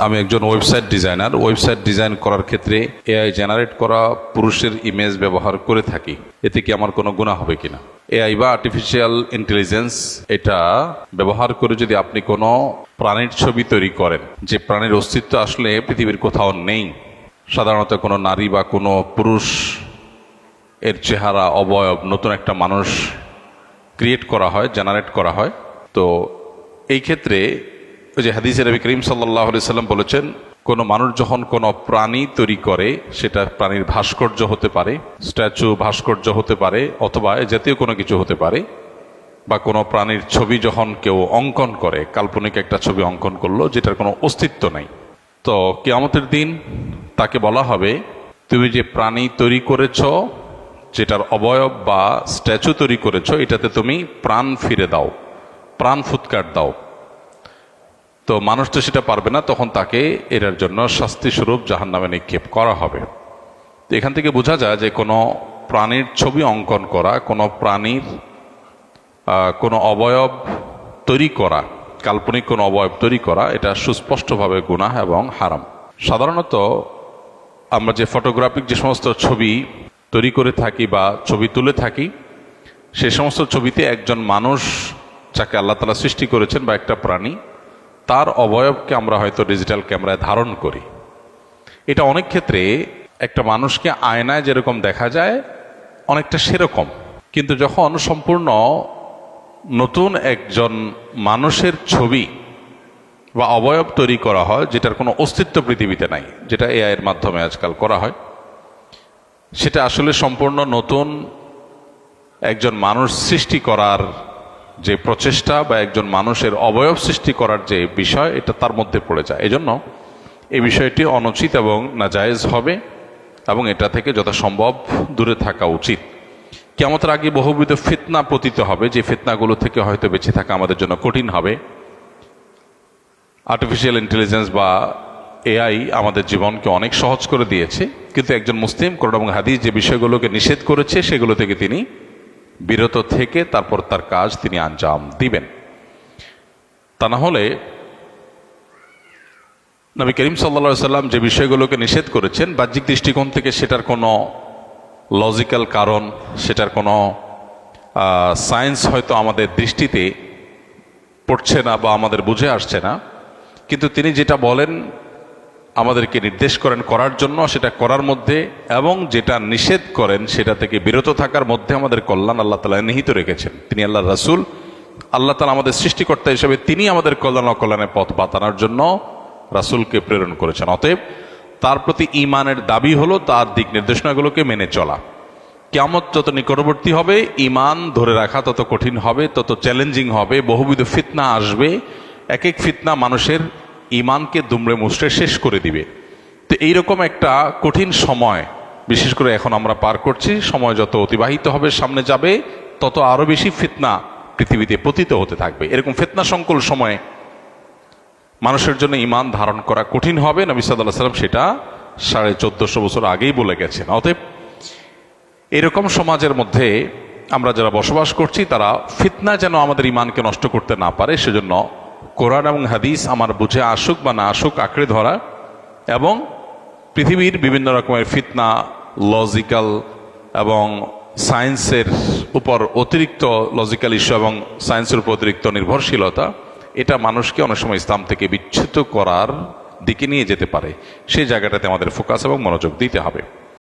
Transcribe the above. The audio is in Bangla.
আমি একজন ওয়েবসাইট ডিজাইনার। ওয়েবসাইট ডিজাইন করার ক্ষেত্রে এআই জেনারেট করা পুরুষের ইমেজ ব্যবহার করে থাকি, এতে কি আমার কোনো গুনাহ হবে কিনা? এআই বা আর্টিফিশিয়াল ইন্টেলিজেন্স এটা ব্যবহার করে যদি আপনি কোনো প্রাণীর ছবি তৈরি করেন, যে প্রাণীর অস্তিত্ব আসলে পৃথিবীর কোথাও নেই, সাধারণত কোনো নারী বা কোনো পুরুষ এর চেহারা অবয়ব নতুন একটা মানুষ ক্রিয়েট করা হয়, জেনারেট করা হয়, তো এই ক্ষেত্রে ওই যে হাদিসে নবী করিম সাল্লাল্লাহু আলাইহি সাল্লাম বলেছেন, কোনো মানুষ যখন কোনো প্রাণী তৈরি করে, সেটা প্রাণীর ভাস্কর্য হতে পারে, স্ট্যাচু ভাস্কর্য হতে পারে, অথবা এ জাতীয় কোনো কিছু হতে পারে, বা কোনো প্রাণীর ছবি যখন কেউ অঙ্কন করে, কাল্পনিক একটা ছবি অঙ্কন করলো যেটার কোনো অস্তিত্ব নেই, তো কিয়ামতের দিন তাকে বলা হবে, তুমি যে প্রাণী তৈরি করেছ, যেটার অবয়ব বা স্ট্যাচু তৈরি করেছ, এটাতে তুমি প্রাণ ফিরে দাও, প্রাণ ফুৎকার দাও। তো মানুষ তো সেটা পারবে না, তখন তাকে এর জন্য শাস্তিস্বরূপ জাহান্নামে নিক্ষেপ করা হবে। তো এখান থেকে বোঝা যায় যে কোনো প্রাণীর ছবি অঙ্কন করা, কোনো প্রাণীর কোনো অবয়ব তৈরি করা, কাল্পনিক কোনো অবয়ব তৈরি করা, এটা সুস্পষ্টভাবে গুনাহ এবং হারাম। সাধারণত আমরা যে ফটোগ্রাফিক যে সমস্ত ছবি তৈরি করে থাকি বা ছবি তুলে থাকি, সে সমস্ত ছবিতে একজন মানুষ যাকে আল্লাহ তাআলা সৃষ্টি করেছেন বা একটা প্রাণী, তার অবয়বকে আমরা হয়তো ডিজিটাল ক্যামেরায় ধারণ করি। এটা অনেক ক্ষেত্রে একটা মানুষকে আয়নায় যেরকম দেখা যায় অনেকটা সেরকম, কিন্তু যখন সম্পূর্ণ নতুন একজন মানুষের ছবি বা অবয়ব তৈরি করা হয়, যেটার কোনো অস্তিত্ব পৃথিবীতে নাই, যেটা এআই এর মাধ্যমে আজকাল করা হয়, সেটা আসলে সম্পূর্ণ নতুন একজন মানুষ সৃষ্টি করার যে প্রচেষ্টা বা একজন মানুষের অবয়ব সৃষ্টি করার যে বিষয়, এটা তার মধ্যে পড়ে যায়। এজন্য এই বিষয়টি অনুচিত এবং নাজায়েজ হবে, এবং এটা থেকে যথাসম্ভব দূরে থাকা উচিত। কিয়ামতের আগে বহুবিধ ফিতনা পতিত হবে, যে ফিতনাগুলো থেকে হয়তো বেঁচে থাকা আমাদের জন্য কঠিন হবে। আর্টিফিশিয়াল ইন্টেলিজেন্স বা এআই আমাদের জীবনকে অনেক সহজ করে দিয়েছে, কিন্তু একজন মুসলিম কোরআন এবং হাদিস যে বিষয়গুলোকে নিষেধ করেছে, সেগুলো থেকে তিনি বিরত থেকে তারপর তার কাজ তিনি আঞ্জাম দিবেন। তা না হলে নবী করিম সাল্লাল্লাহু আলাইহি সাল্লাম যে বিষয়গুলোকে নিষেধ করেছেন, বাহ্যিক দৃষ্টিকোণ থেকে সেটার কোনো লজিক্যাল কারণ, সেটার কোনো সায়েন্স হয়তো আমাদের দৃষ্টিতে পড়ছে না বা আমাদের বুঝে আসছে না, কিন্তু তিনি যেটা বলেন আমাদেরকে নির্দেশ করেন করার জন্য, সেটা করার মধ্যে, এবং যেটা নিষেধ করেন সেটা থেকে বিরত থাকার মধ্যে আমাদের কল্যাণ আল্লাহ তাআলা নিহিত রেখেছেন। তিনি আল্লাহর রাসূল, আল্লাহ তাআলা আমাদের সৃষ্টিকর্তা হিসেবে তিনি আমাদের কল্যাণ অকল্যাণের পথ বাতানোর জন্য রাসূলকে প্রেরণ করেছেন। অতএব তার প্রতি ঈমানের দাবি হলো তার দিক নির্দেশনাগুলোকে মেনে চলা। কিয়ামত যত নিকটবর্তী হবে, ঈমান ধরে রাখা তত কঠিন হবে, তত চ্যালেঞ্জিং হবে, বহুবিধ ফিতনা আসবে, এক এক ফিতনা মানুষের ঈমানকে দুমড়ে মুচড়ে শেষ করে দিবে। তো এইরকম একটা কঠিন সময় বিশেষ করে এখন আমরা পার করছি। সময় যত অতিবাহিত হবে, সামনে যাবে, তত আরো বেশি ফিতনা পৃথিবীতে পতিত হতে থাকবে। এরকম ফিতনা সংকুল সময়ে মানুষের জন্য ঈমান ধারণ করা কঠিন হবে। নবী সাল্লাল্লাহু আলাইহি ওয়াসাল্লাম সেটা 1450 বছর আগেই বলে গেছেন। অতএব এরকম সমাজের মধ্যে আমরা যারা বসবাস করছি, তারা ফিতনা যেন আমাদের ঈমানকে নষ্ট করতে না পারে, সেজন্য কোরআন এবং হাদিস আমার বুঝে আসুক বা না আসুক আঁকড়ে ধরা, এবং পৃথিবীর বিভিন্ন রকমের ফিতনা, লজিক্যাল এবং সায়েন্সের উপর অতিরিক্ত লজিক্যাল ইস্যু এবং সায়েন্সের উপর অতিরিক্ত নির্ভরশীলতা, এটা মানুষকে অনেক সময় ইসলাম থেকে বিচ্যুত করার দিকে নিয়ে যেতে পারে। সেই জায়গাটাতে আমাদের ফোকাস এবং মনোযোগ দিতে হবে।